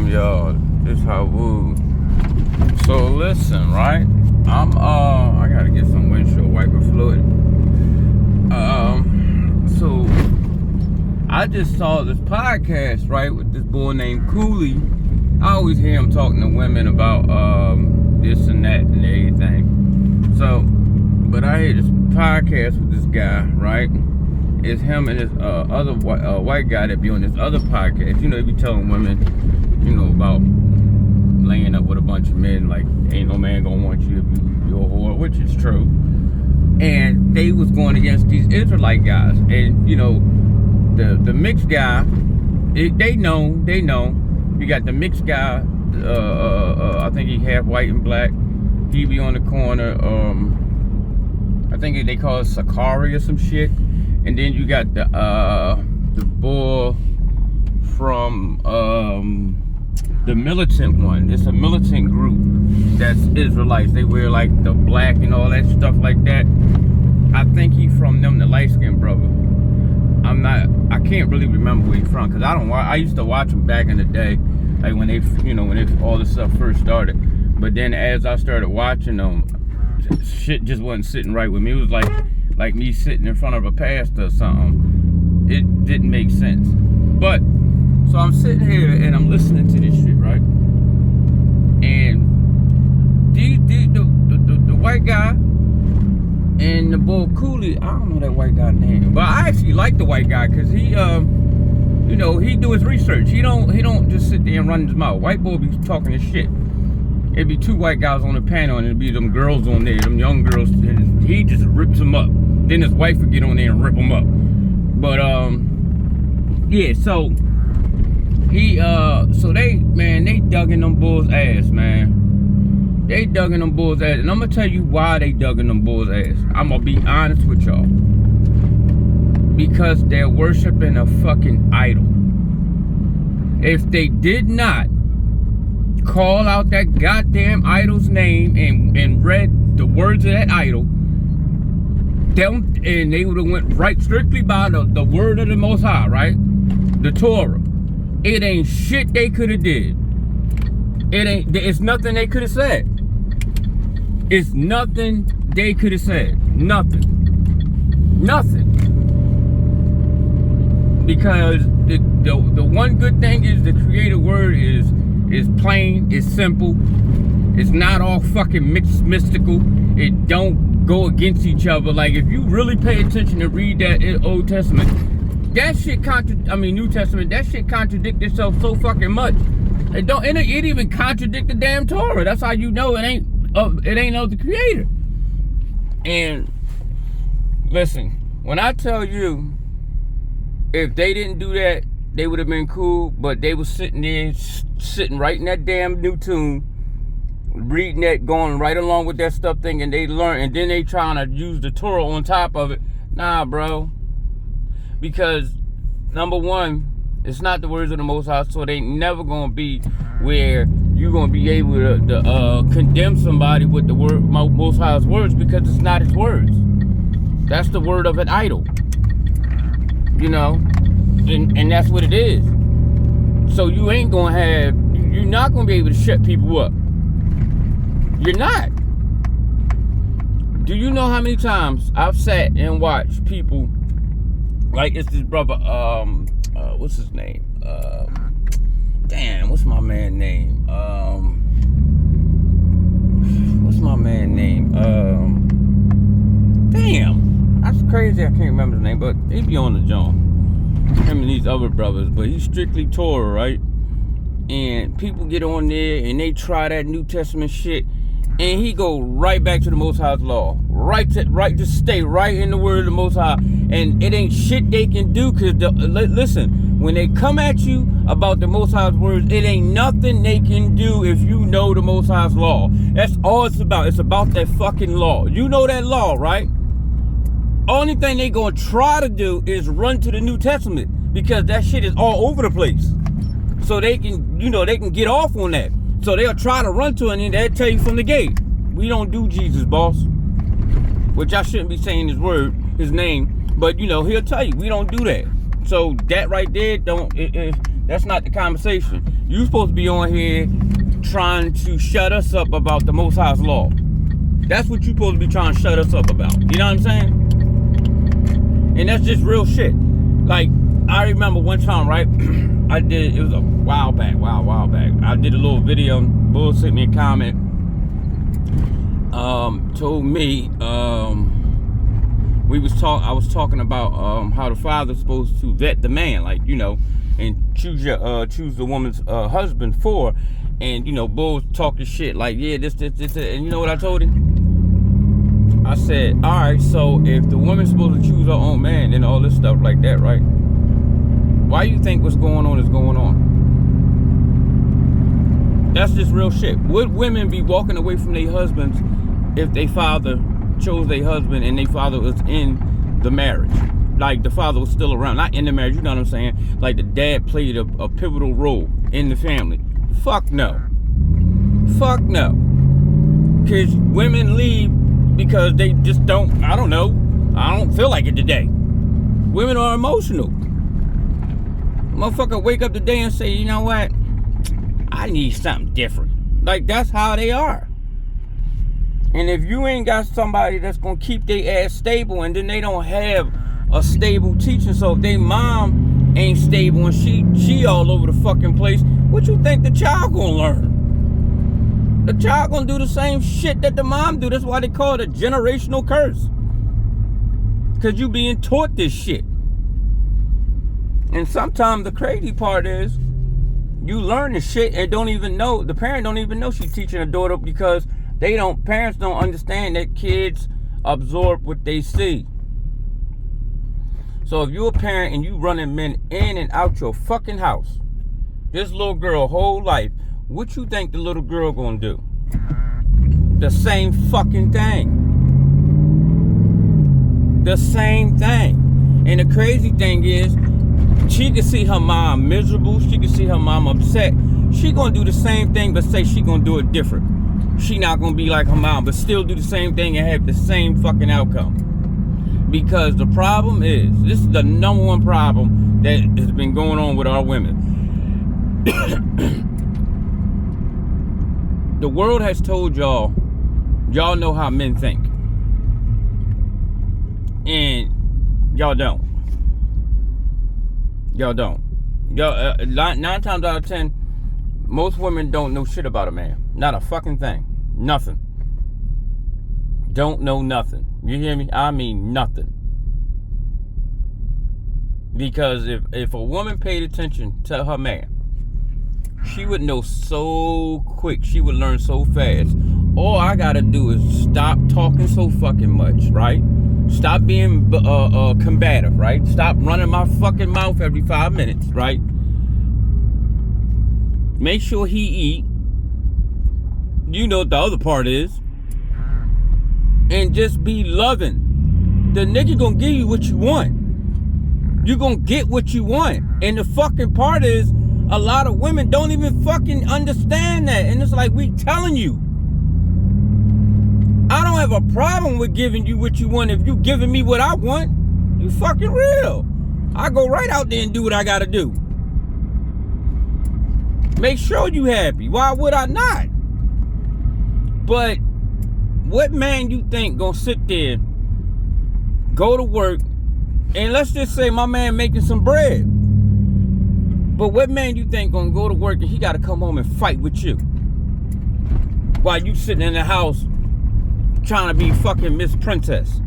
y'all. This how woo. So listen, right? I gotta get some windshield wiper fluid. So I just saw this podcast, right, with this boy named Cooley. I always hear him talking to women about this and that and everything. So, but I hear this podcast with this guy, right? It's him and this other white guy that be on this other podcast. You know, they be telling women, you know, about laying up with a bunch of men, like, ain't no man gonna want you if you're a whore, which is true. And they was going against these Israelite guys. And, you know, the mixed guy, they know. You got the mixed guy, I think he half white and black. He be on the corner, I think they call it Sakari or some shit. And then you got the bull from the militant one. It's a militant group that's Israelites. They wear like the black and all that stuff like that. I think he from them, the light-skinned brother. I can't really remember where he's from, because I used to watch him back in the day, like when all this stuff first started. But then as I started watching them, shit just wasn't sitting right with me. It was like me sitting in front of a pastor or something. It didn't make sense. But so I'm sitting here and I'm listening to this shit, right? And the white guy and the boy Cooley, I don't know that white guy's name, but I actually like the white guy because he, you know, he do his research. He don't just sit there and run his mouth. White boy be talking his shit. It'd be two white guys on the panel and it'd be them girls on there, them young girls, and he just rips them up. Then his wife would get on there and rip them up. But yeah, so he so they dug in them bulls' ass, man. They dug in them bulls' ass. And I'm gonna tell you why they dug in them bulls' ass. I'm gonna be honest with y'all. Because they're worshiping a fucking idol. If they did not call out that goddamn idol's name and read the words of that idol, and they would have went right strictly by the word of the Most High, right? The Torah. It ain't shit they could have did. It's nothing they could have said. It's nothing they could have said. Nothing. Because the one good thing is the creative word is plain, it's simple, it's not all fucking mixed mystical. It don't go against each other. Like, if you really pay attention and read that Old Testament, that shit New Testament, that shit contradict itself so fucking much. It even contradict the damn Torah. That's how you know it ain't of the Creator. And listen, when I tell you, if they didn't do that, they would have been cool. But they was sitting right in that damn new tune, reading that, going right along with that stuff, thinking they learn, and then they trying to use the Torah on top of it. Nah, bro. Because number one, it's not the words of the Most High, so they never gonna be where you're gonna be able to condemn somebody with the word Most High's words, because it's not his words. That's the word of an idol. You know, and that's what it is. So you're not gonna be able to shut people up. You're not. Do you know how many times I've sat and watched people, like it's this brother, what's his name? What's my man name? That's crazy, I can't remember his name, but he be on the joint. Him and these other brothers, but he's strictly Torah, right? And people get on there and they try that New Testament shit, and he go right back to the Most High's law, just stay right in the word of the Most High, and it ain't shit they can do. Cause listen, when they come at you about the Most High's words, it ain't nothing they can do if you know the Most High's law. That's all it's about. It's about that fucking law. You know that law, right? Only thing they gonna try to do is run to the New Testament, because that shit is all over the place. So they can get off on that. So they'll try to run to it, and they'll tell you from the gate, we don't do Jesus, boss. Which I shouldn't be saying his name, but he'll tell you we don't do that. So that right there, That's not the conversation. You supposed to be on here trying to shut us up about the Most High's law. That's what you supposed to be trying to shut us up about. You know what I'm saying? And that's just real shit. Like, I remember one time, right? It was a while back. I did a little video. Bull sent me a comment. Told me, I was talking about how the father's supposed to vet the man, like, you know, and choose the woman's husband for. And, you know, Bull talking shit like, yeah, this. And you know what I told him? I said, all right, so if the woman's supposed to choose her own man and all this stuff like that, right? Why you think what's going on is going on? That's just real shit. Would women be walking away from their husbands if their father chose their husband and their father was in the marriage? Like, the father was still around, not in the marriage, you know what I'm saying? Like, the dad played a pivotal role in the family. Fuck no. Fuck no. Because women leave because they just don't, I don't know. I don't feel like it today. Women are emotional. Motherfucker wake up today and say, you know what? I need something different. Like, that's how they are. And if you ain't got somebody that's gonna keep their ass stable, and then they don't have a stable teacher, so if their mom ain't stable and she all over the fucking place, what you think the child gonna learn? The child gonna do the same shit that the mom do. That's why they call it a generational curse. Cause you being taught this shit. And sometimes the crazy part is you learn the shit and don't even know, the parent don't even know she's teaching her daughter, because parents don't understand that kids absorb what they see. So if you're a parent and you running men in and out your fucking house, this little girl whole life, what you think the little girl gonna do? The same fucking thing. The same thing. And the crazy thing is, she can see her mom miserable, she can see her mom upset. She gonna do the same thing, but say she gonna do it different. She not gonna be like her mom, but still do the same thing and have the same fucking outcome. Because the problem is, this is the number one problem that has been going on with our women. The world has told y'all know how men think. And y'all don't. Y'all don't. Y'all, 9 times out of 10, most women don't know shit about a man. Not a fucking thing. Nothing. Don't know nothing. You hear me? I mean nothing. Because if a woman paid attention to her man, she would know so quick. She would learn so fast. All I gotta do is stop talking so fucking much, right? Stop being combative, right? Stop running my fucking mouth every 5 minutes, right? Make sure he eat. You know what the other part is. And just be loving. The nigga gonna give you what you want. You gonna get what you want. And the fucking part is, a lot of women don't even fucking understand that. And it's like, we telling you. I don't have a problem with giving you what you want if you giving me what I want. You fucking real. I go right out there and do what I gotta do. Make sure you happy. Why would I not? But what man you think gonna sit there, go to work, and let's just say my man making some bread. But what man you think gonna go to work and he gotta come home and fight with you? While you sitting in the house trying to be fucking Miss Princess.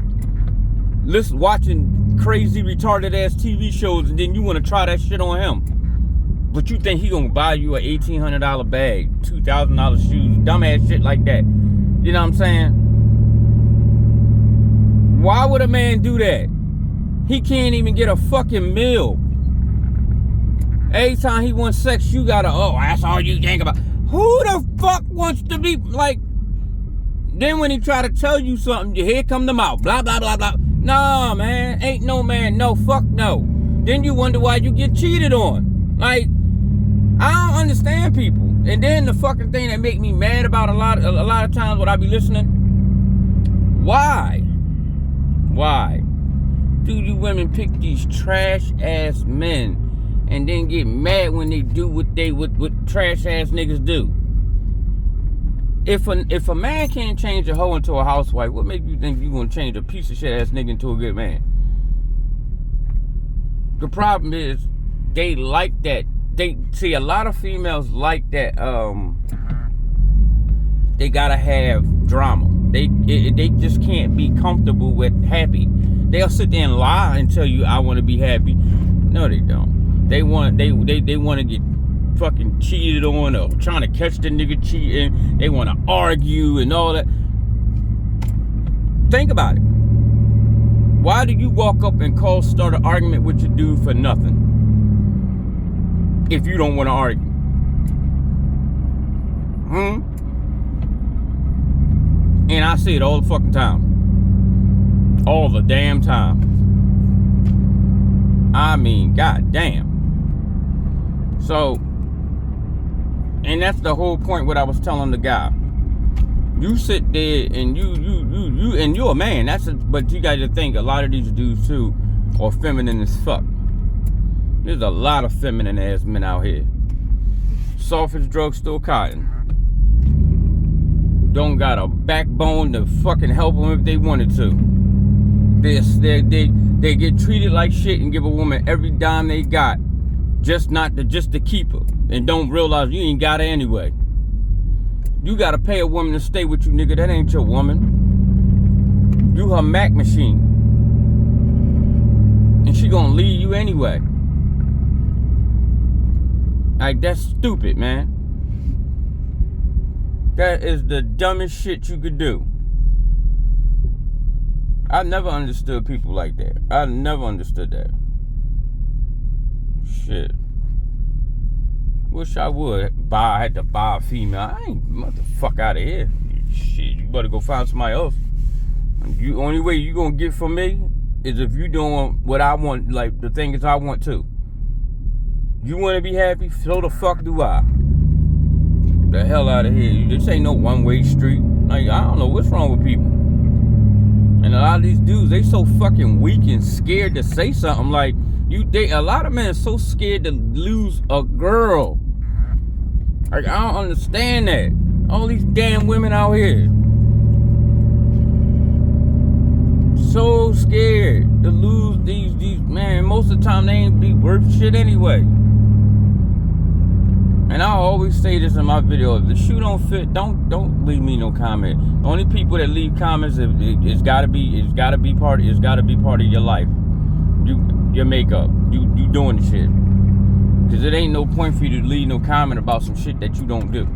Listen, watching crazy retarded ass TV shows, and then you wanna try that shit on him. But you think he gonna buy you a $1,800 bag, $2,000 shoes, dumbass shit like that. You know what I'm saying? Why would a man do that? He can't even get a fucking meal. Every time he wants sex, you gotta, oh, that's all you think about. Who the fuck wants to be, like, then when he try to tell you something, here come the mouth, blah, blah, blah, blah. Nah, man, ain't no man, no, fuck no. Then you wonder why you get cheated on. Like, I don't understand people. And then the fucking thing that make me mad about a lot of times when I be listening, why do you women pick these trash ass men and then get mad when they do what trash ass niggas do. If a man can't change a hoe into a housewife, what makes you think you gonna change a piece of shit ass nigga into a good man? The problem is they like that. They see a lot of females like that. They gotta have drama. They just can't be comfortable with happy. They'll sit there and lie and tell you I want to be happy. No, they don't. They want to get fucking cheated on or trying to catch the nigga cheating. They want to argue and all that. Think about it. Why do you walk up and start an argument with your dude for nothing? If you don't want to argue. And I see it all the fucking time. All the damn time. I mean, goddamn. So, and that's the whole point what I was telling the guy. You sit there and and you're a man. But you got to think a lot of these dudes too are feminine as fuck. There's a lot of feminine ass men out here. Soft as drugstore cotton. Don't got a backbone to fucking help them if they wanted to. They get treated like shit and give a woman every dime they got, just to keep her, and don't realize you ain't got her anyway. You gotta pay a woman to stay with you, nigga. That ain't your woman. You her Mac machine, and she gonna leave you anyway. Like, that's stupid, man. That is the dumbest shit you could do. I never understood people like that. I never understood that. Shit. Wish I would. I had to buy a female. I ain't get the fuck out of here. Shit, you better go find somebody else. Only way you gonna get from me is if you doing what I want, like the things I want too. You wanna be happy? So the fuck do I. The hell out of here. This ain't no one-way street. Like, I don't know what's wrong with people. And a lot of these dudes, they so fucking weak and scared to say something. Like, a lot of men are so scared to lose a girl. Like, I don't understand that. All these damn women out here. So scared to lose these man, most of the time they ain't be worth shit anyway. And I always say this in my video: if the shoe don't fit, don't leave me no comment. The only people that leave comments, it's gotta be part of your life. Your makeup, you doing the shit. Cause it ain't no point for you to leave no comment about some shit that you don't do,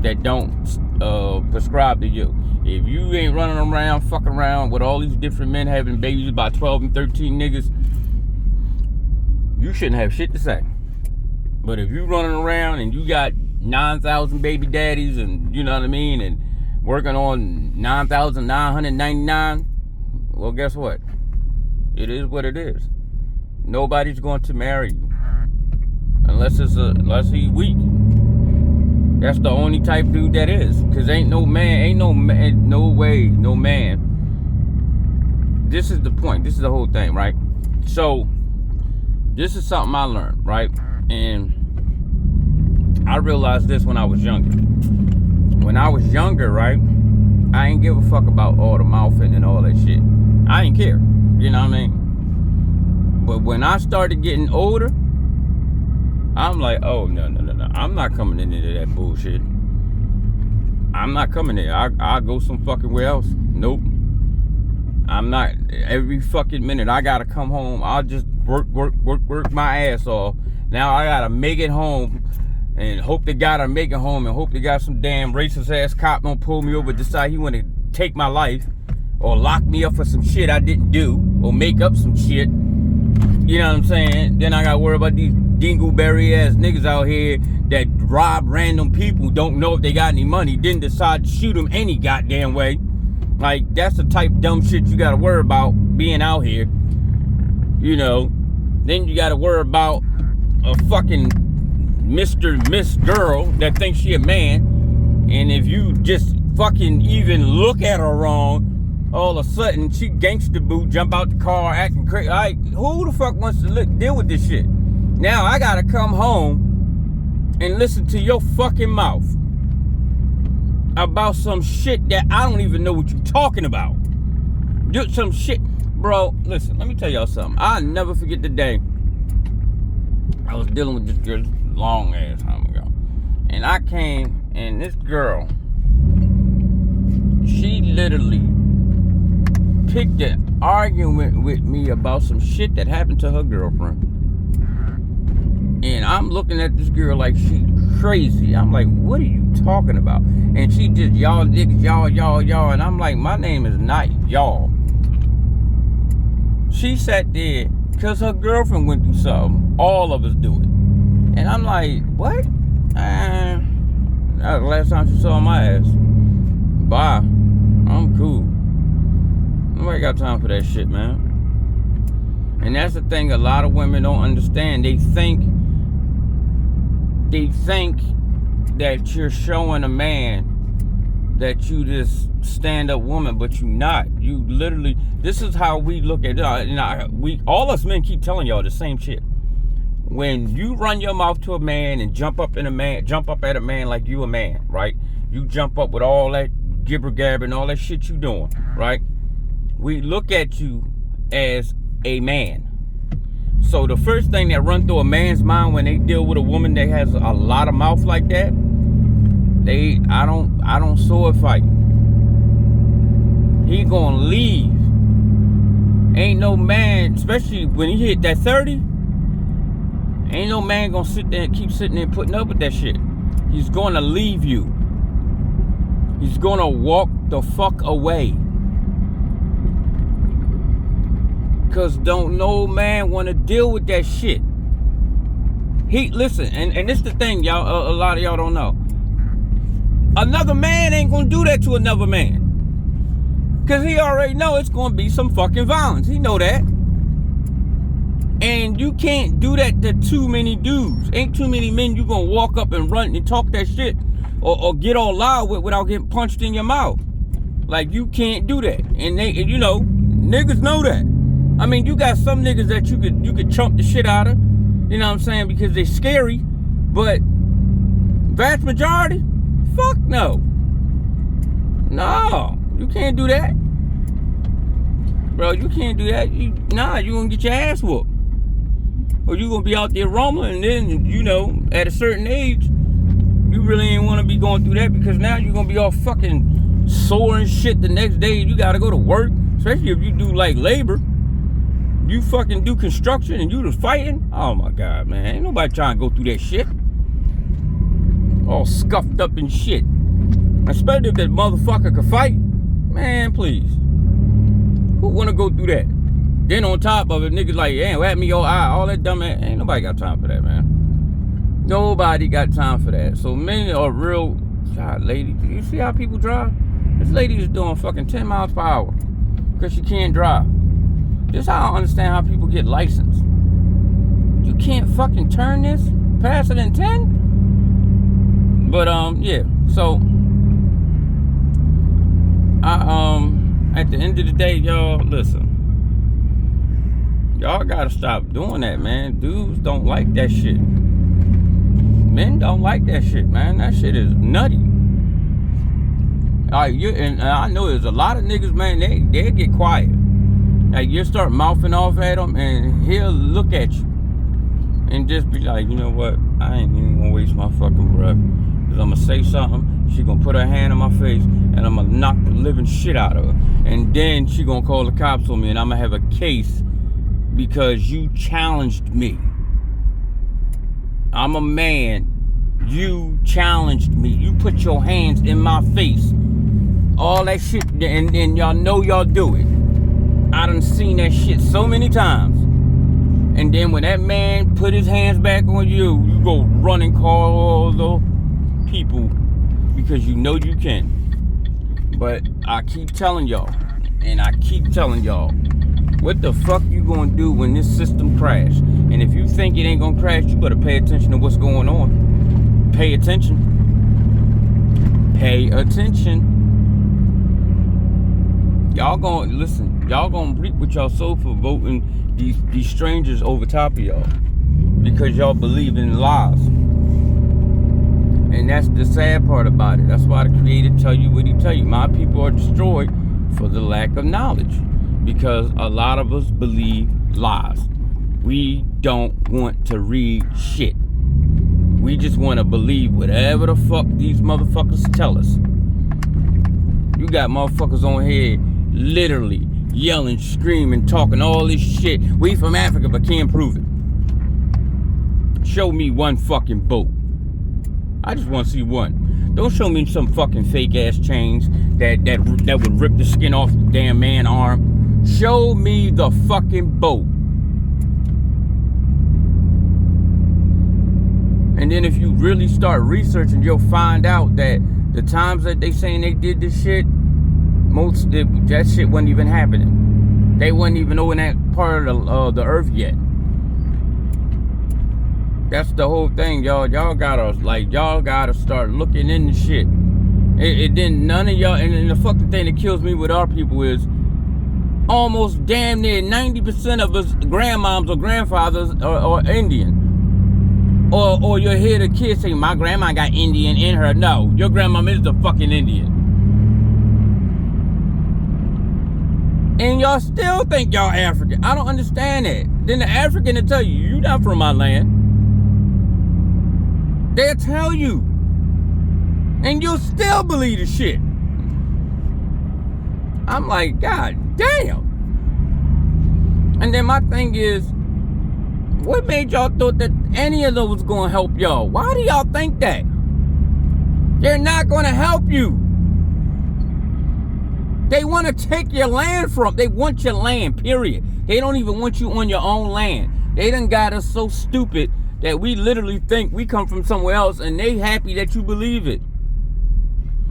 that don't prescribe to you. If you ain't running around, fucking around with all these different men having babies by 12 and 13 niggas, you shouldn't have shit to say. But if you running around and you got 9,000 baby daddies and, you know what I mean, and working on 9,999, well, guess what? It is what it is. Nobody's going to marry you unless he's weak. That's the only type dude that is. Cause ain't no man. This is the point. This is the whole thing, right? So this is something I learned, right? And I realized this when I was younger. When I was younger, right, I ain't give a fuck about all the mouthing and all that shit. I ain't care. You know what I mean? But when I started getting older, I'm like, oh, no. I'm not coming into that bullshit. I'm not coming there. I'll go some fucking where else. Nope. I'm not. Every fucking minute I gotta come home. I'll just work my ass off. Now I gotta make it home and hope to God I make it home and hope to God some damn racist ass cop don't pull me over, decide he wanna take my life or lock me up for some shit I didn't do or make up some shit. You know what I'm saying? Then I gotta worry about these dingleberry ass niggas out here that rob random people, don't know if they got any money, then decide to shoot them any goddamn way. Like, that's the type of dumb shit you gotta worry about being out here. You know, then you gotta worry about a fucking Mr. Miss girl that thinks she a man, and if you just fucking even look at her wrong, all of a sudden she gangster boo, jump out the car acting crazy. Like, who the fuck wants to deal with this shit? Now I gotta come home and listen to your fucking mouth about some shit that I don't even know what you're talking about. Some shit. Bro, listen, let me tell y'all something. I'll never forget the day I was dealing with this girl long ass time ago. And I came, and this girl, she literally picked an argument with me about some shit that happened to her girlfriend. And I'm looking at this girl like she crazy. I'm like, what are you talking about? And she just, y'all niggas, y'all. And I'm like, my name is not y'all. She sat there because her girlfriend went through something. All of us do it. And I'm like, what? That was the last time she saw my ass. Bye. I'm cool. Nobody got time for that shit, man. And that's the thing a lot of women don't understand. They think that you're showing a man that you this stand-up woman, but you not. You literally, this is how we look at it. All us men keep telling y'all the same shit. When you run your mouth to a man and jump up at a man like you a man, right? You jump up with all that gibber gabber and all that shit you doing, right? We look at you as a man. So the first thing that run through a man's mind when they deal with a woman that has a lot of mouth like that, I don't sword fight. He gonna leave. Ain't no man, especially when he hit that 30, ain't no man gonna sit there and keep sitting there putting up with that shit. He's gonna leave you. He's gonna walk the fuck away. Cause don't no man wanna deal with that shit. Listen, and this the thing, y'all, a lot of y'all don't know. Another man ain't gonna do that to another man. Cause he already know it's gonna be some fucking violence. He know that. And you can't do that to too many dudes. Ain't too many men you gonna walk up and run and talk that shit or get all loud with without getting punched in your mouth. Like, you can't do that. And niggas know that. I mean, you got some niggas that you could chump the shit out of, you know what I'm saying, because they're scary, but vast majority, fuck no. No, you can't do that. Bro, you can't do that. You gonna get your ass whooped. Or you gonna be out there rumbling, and then, at a certain age, you really ain't wanna be going through that because now you're gonna be all fucking sore and shit the next day. You gotta go to work, especially if you do like labor. You fucking do construction and you just fighting? Oh my God, man. Ain't nobody trying to go through that shit. All scuffed up and shit. Especially if that motherfucker could fight. Man, please. Who wanna go through that? Then on top of it, niggas like, yeah, whap me your eye, all that dumb ass. Ain't nobody got time for that, man. Nobody got time for that. So men are real, God, lady, you see how people drive? This lady is doing fucking 10 miles per hour because she can't drive. This is how I don't understand how people get licensed. You can't fucking turn this faster than 10? But yeah. So at the end of the day, y'all, listen. Y'all gotta stop doing that, man. Dudes don't like that shit. Men don't like that shit, man. That shit is nutty. All right, and I know there's a lot of niggas, man, they get quiet. Like, you start mouthing off at him, and he'll look at you and just be like, you know what? I ain't even gonna waste my fucking breath. Because I'm gonna say something, she gonna put her hand on my face, and I'm gonna knock the living shit out of her. And then she gonna call the cops on me, and I'm gonna have a case because you challenged me. I'm a man. You challenged me. You put your hands in my face. All that shit, and y'all know y'all do it. I done seen that shit so many times. And then when that man put his hands back on you, you go run and call all the people because you know you can. But I keep telling y'all, what the fuck you gonna do when this system crash? And if you think it ain't gonna crash, you better pay attention to what's going on. Pay attention. Pay attention. Y'all gonna reap what y'all sow for voting these strangers over top of y'all. because y'all believe in lies. And that's the sad part about it. That's why the Creator tell you what he tell you. My people are destroyed for the lack of knowledge, because a lot of us believe lies. We don't want to read shit. We just want to believe whatever the fuck these motherfuckers tell us. You got motherfuckers on here literally yelling, screaming, talking all this shit. We from Africa but can't prove it. Show me one fucking boat. I just want to see one. Don't show me some fucking fake ass chains that would rip the skin off the damn man arm. Show me the fucking boat. And then if you really start researching, you'll find out that the times that they saying they did this shit, that shit wasn't even happening. They wasn't even over that part of the earth yet. That's the whole thing, y'all. Y'all gotta start looking into shit. It didn't, none of y'all, and the fucking thing that kills me with our people is almost damn near 90% of us grandmoms or grandfathers are Indian. Or you'll hear the kids say, my grandma got Indian in her. No, your grandma is the fucking Indian. And y'all still think y'all African. I don't understand that. Then the African will tell you, you not from my land. They'll tell you. And you'll still believe the shit. I'm like, God damn. And then my thing is, what made y'all thought that any of them was going to help y'all? Why do y'all think that? They're not going to help you. They want to take your land they want your land, period. They don't even want you on your own land. They done got us so stupid that we literally think we come from somewhere else, and they happy that you believe it.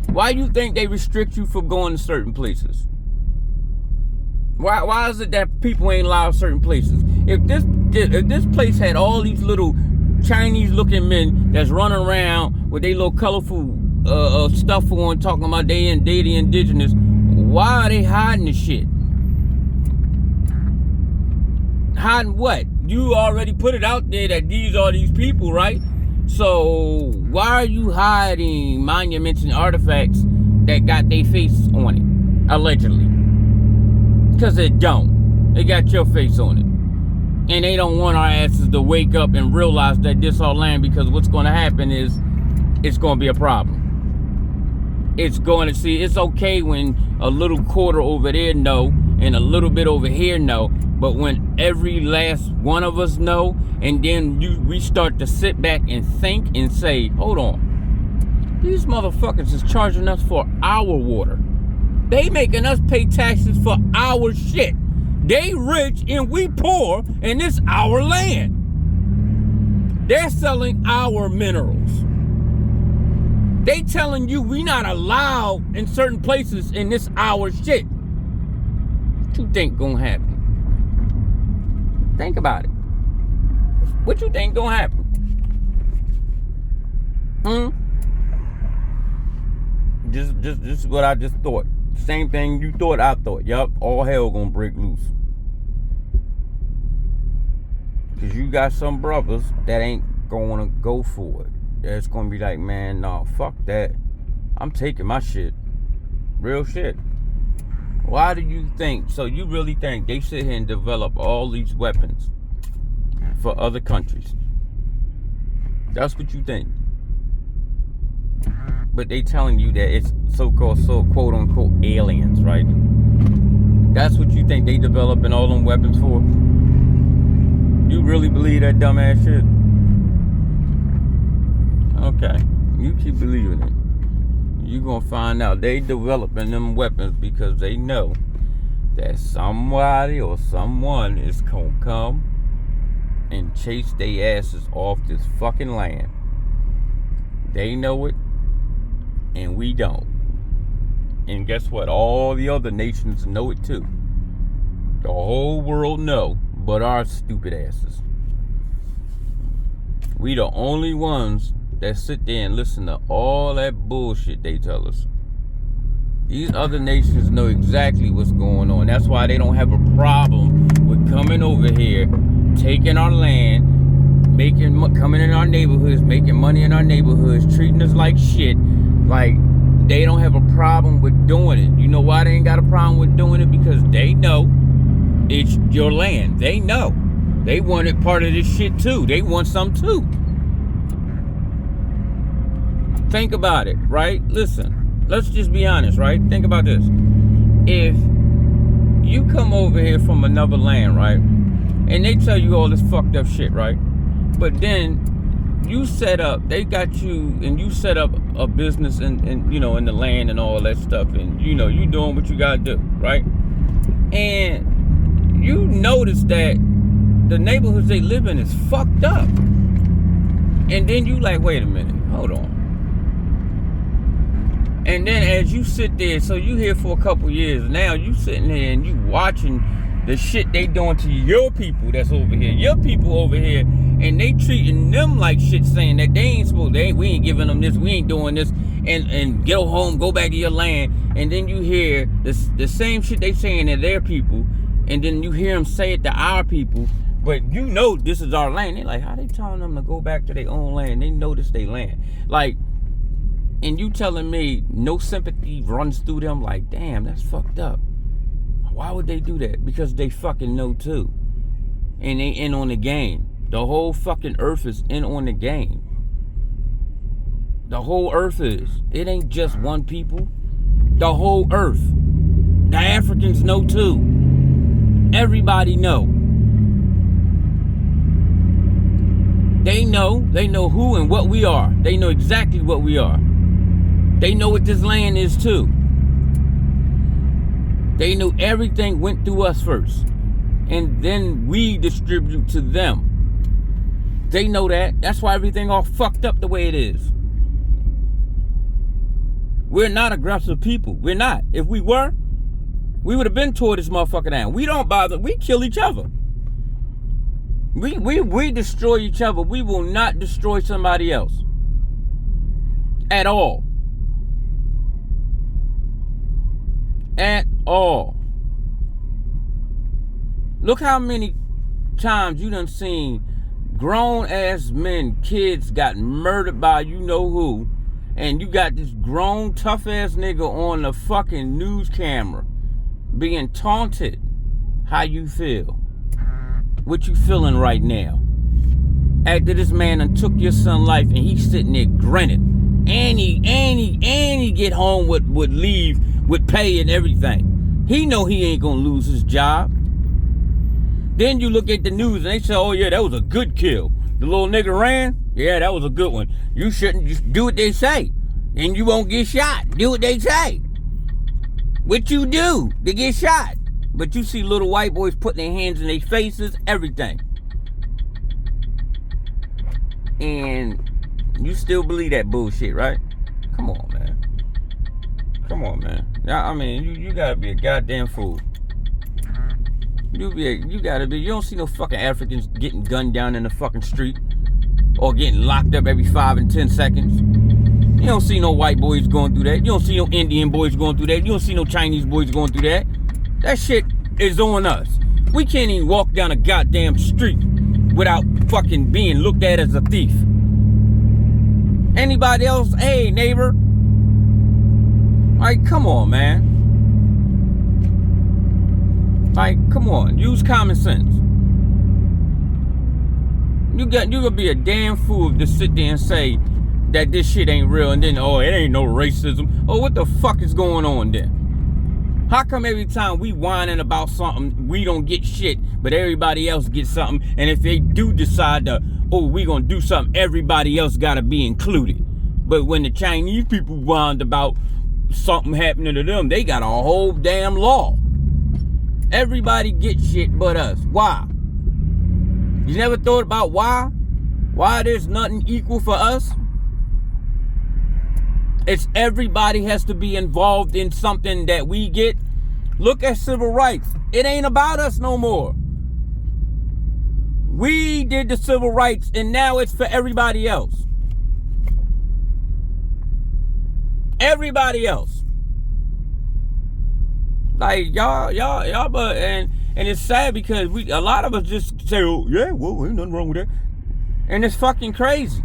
Why do you think they restrict you from going to certain places? Why is it that people ain't allowed certain places? If this place had all these little Chinese-looking men that's running around with their little colorful stuff on, talking about they the indigenous, why are they hiding the shit? Hiding what? You already put it out there that these are these people, right? So why are you hiding monuments and artifacts that got their face on it, allegedly? Because it don't. They got your face on it. And they don't want our asses to wake up and realize that this our land, because what's going to happen is it's going to be a problem. It's going to see, it's okay when a little quarter over there know and a little bit over here know, but when every last one of us know, and then we start to sit back and think and say, hold on, these motherfuckers is charging us for our water. They making us pay taxes for our shit. They rich and we poor, and it's our land. They're selling our minerals. They telling you we not allowed in certain places, and this our shit. What you think gonna happen? Think about it. What you think gonna happen? Just what I just thought. Same thing you thought, I thought. Yup, all hell gonna break loose. Cause you got some brothers that ain't gonna go for it. That's gonna be like, man, nah, fuck that. I'm taking my shit. Real shit. Why do you think, so you really think they sit here and develop all these weapons for other countries? That's what you think. But they telling you that it's so-called, quote unquote, aliens, right? That's what you think they developing all them weapons for? You really believe that dumbass shit? Okay, you keep believing it. You gonna find out they developing them weapons because they know that somebody or someone is gonna come and chase their asses off this fucking land. They know it, and we don't. And guess what? All the other nations know it too. The whole world know, but our stupid asses. We the only ones that sit there and listen to all that bullshit they tell us. These other nations know exactly what's going on. That's why they don't have a problem with coming over here, taking our land, coming in our neighborhoods, making money in our neighborhoods, treating us like shit. Like, they don't have a problem with doing it. You know why they ain't got a problem with doing it? Because they know it's your land. They know. They wanted part of this shit too. They want some too. Think about it, right? Listen, let's just be honest, right? Think about this. If you come over here from another land, right? And they tell you all this fucked up shit, right? But then you set up, they got you, and you set up a business in you know, in the land and all that stuff, and you know, you doing what you gotta do, right? And you notice that the neighborhoods they live in is fucked up. And then you like, wait a minute, hold on. And then as you sit there, so you here for a couple years, now you sitting there and you watching the shit they doing to your people that's over here. Your people over here, and they treating them like shit, saying that they ain't supposed, we ain't giving them this, we ain't doing this, and go home, go back to your land. And then you hear the same shit they saying to their people, and then you hear them say it to our people, but you know this is our land. They like, how they telling them to go back to their own land? They know this their land. Like, and you telling me no sympathy runs through them? Like, damn, that's fucked up. Why would they do that? Because they fucking know too. And they in on the game. The whole fucking earth is in on the game. The whole earth is. It ain't just one people. The whole earth. The Africans know too. Everybody know. They know who and what we are. They know exactly what we are. They know what this land is too. They knew everything went through us first. And then we distribute to them. They know that. That's why everything all fucked up the way it is. We're not aggressive people. We're not. If we were, we would have been tore this motherfucker down. We don't bother. We kill each other. We destroy each other. We will not destroy somebody else. At all. At all. Look how many times you done seen grown ass men, kids got murdered by you know who, and you got this grown tough ass nigga on the fucking news camera being taunted. How you feel? What you feeling right now? After this man done took your son's life and he's sitting there grinning, and he get home with leave, with pay and everything. He know he ain't gonna lose his job. Then you look at the news and they say, oh yeah, that was a good kill. The little nigga ran? Yeah, that was a good one. You shouldn't just do what they say, and you won't get shot. Do what they say. What you do to get shot? But you see little white boys putting their hands in their faces, everything. And you still believe that bullshit, right? Come on, man. Come on, man. I mean, you gotta be a goddamn fool. You gotta be. You don't see no fucking Africans getting gunned down in the fucking street or getting locked up every 5 and 10 seconds. You don't see no white boys going through that. You don't see no Indian boys going through that. You don't see no Chinese boys going through that. That shit is on us. We can't even walk down a goddamn street without fucking being looked at as a thief. Anybody else? Hey, neighbor. Like, come on, man. Like, come on. Use common sense. You gonna be a damn fool to sit there and say that this shit ain't real, and then, oh, it ain't no racism. Oh, what the fuck is going on then? How come every time we whining about something, we don't get shit, but everybody else gets something? And if they do decide to, oh, we gonna do something, everybody else gotta be included. But when the Chinese people whined about something happening to them, they got a whole damn law. Everybody gets shit but us. Why? You never thought about why? Why there's nothing equal for us? It's everybody has to be involved in something that we get. Look at civil rights. It ain't about us no more. We did the civil rights, and now it's for everybody else. Everybody else. Like y'all, but and it's sad because a lot of us just say, oh yeah, well, ain't nothing wrong with that. And it's fucking crazy.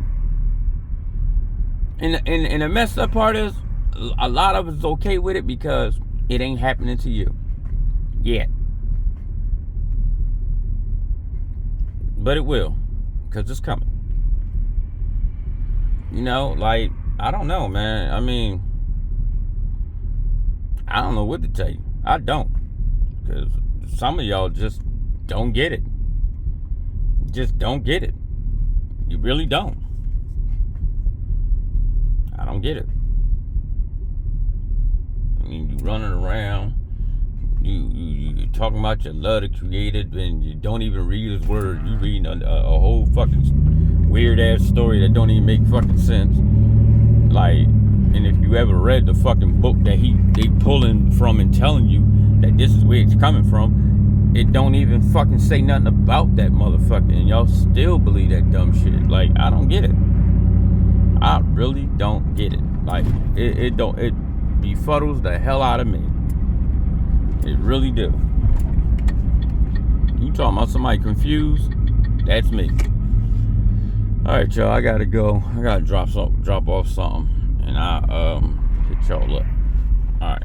And the messed up part is, a lot of us okay with it because it ain't happening to you yet. But it will, because it's coming. You know, like, I don't know, man. I mean, I don't know what to tell you. I don't. Because some of y'all just don't get it. Just don't get it. You really don't. I don't get it. I mean, you running around, you talking about your love the Creator, and you don't even read His word. You reading a whole fucking weird ass story that don't even make fucking sense. Like, and if you ever read the fucking book that they pulling from and telling you that this is where it's coming from, it don't even fucking say nothing about that motherfucker, and y'all still believe that dumb shit. Like, I don't get it. I really don't get it. Like, it befuddles the hell out of me. It really do. You talking about somebody confused? That's me. Alright, y'all, I gotta go. I gotta drop off something, and I hit y'all up. Alright.